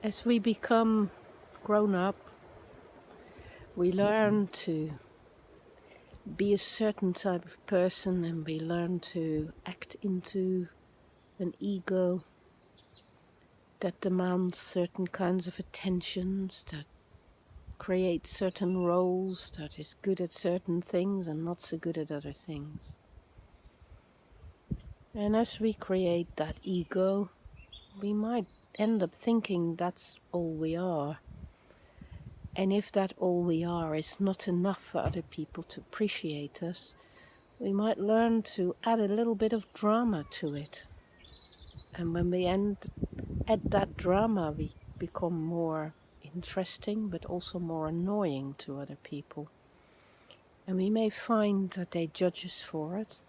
As we become grown up, we learn to be a certain type of person, and we learn to act into an ego that demands certain kinds of attentions, that creates certain roles, that is good at certain things and not so good at other things. And as we create that ego, we might end up thinking that's all we are. And if that all we are is not enough for other people to appreciate us, we might learn to add a little bit of drama to it. And when we add that drama, we become more interesting, but also more annoying to other people. And we may find that they judge us for it,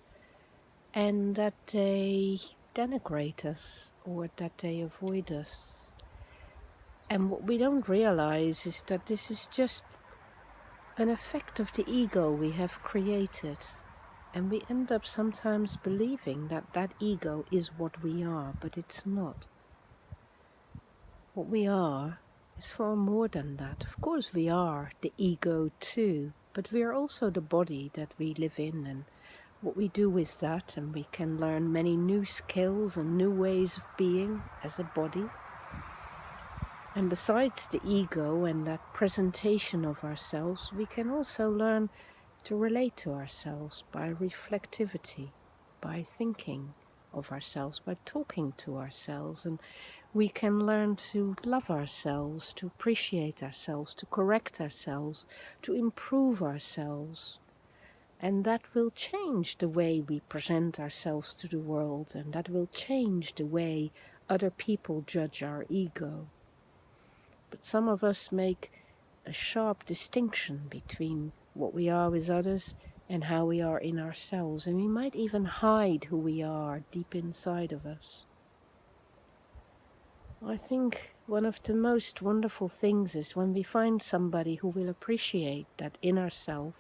and that they denigrate us, or that they avoid us. And what we don't realize is that this is just an effect of the ego we have created. And we end up sometimes believing that that ego is what we are, but it's not. What we are is far more than that. Of course we are the ego too, but we are also the body that we live in, and what we do with that, and we can learn many new skills and new ways of being as a body. And besides the ego and that presentation of ourselves, we can also learn to relate to ourselves by reflectivity, by thinking of ourselves, by talking to ourselves. And we can learn to love ourselves, to appreciate ourselves, to correct ourselves, to improve ourselves. And that will change the way we present ourselves to the world, and that will change the way other people judge our ego. But some of us make a sharp distinction between what we are with others and how we are in ourselves, and we might even hide who we are deep inside of us. I think one of the most wonderful things is when we find somebody who will appreciate that inner self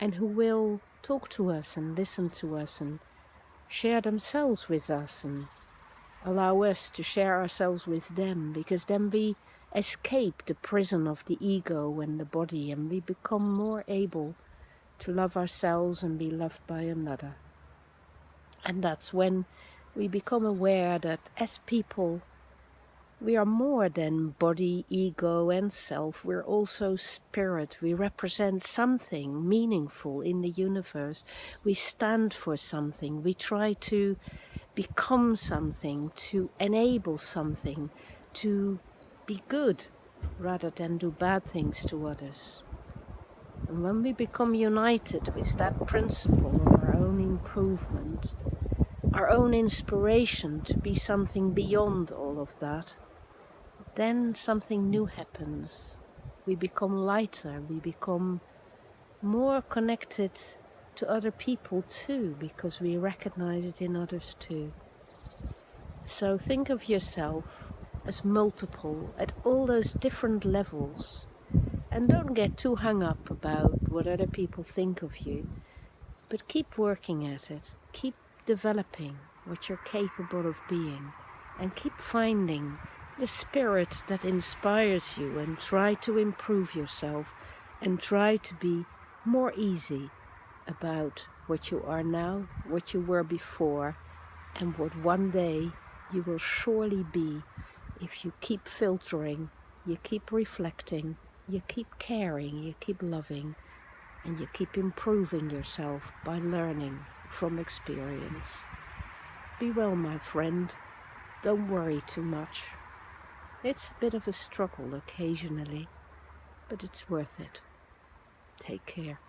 and who will talk to us and listen to us and share themselves with us and allow us to share ourselves with them, because then we escape the prison of the ego and the body, and we become more able to love ourselves and be loved by another. And that's when we become aware that as people, we are more than body, ego and self. We're also spirit. We represent something meaningful in the universe. We stand for something. We try to become something, to enable something, to be good rather than do bad things to others. And when we become united with that principle of our own improvement, our own inspiration to be something beyond all of that, then something new happens. We become lighter, we become more connected to other people too, because we recognize it in others too. So think of yourself as multiple at all those different levels, and don't get too hung up about what other people think of you, but keep working at it, keep developing what you're capable of being, and keep finding the spirit that inspires you, and try to improve yourself and try to be more easy about what you are now, what you were before, and what one day you will surely be if you keep filtering, you keep reflecting, you keep caring, you keep loving, and you keep improving yourself by learning from experience. Be well, my friend. Don't worry too much. It's a bit of a struggle occasionally, but it's worth it. Take care.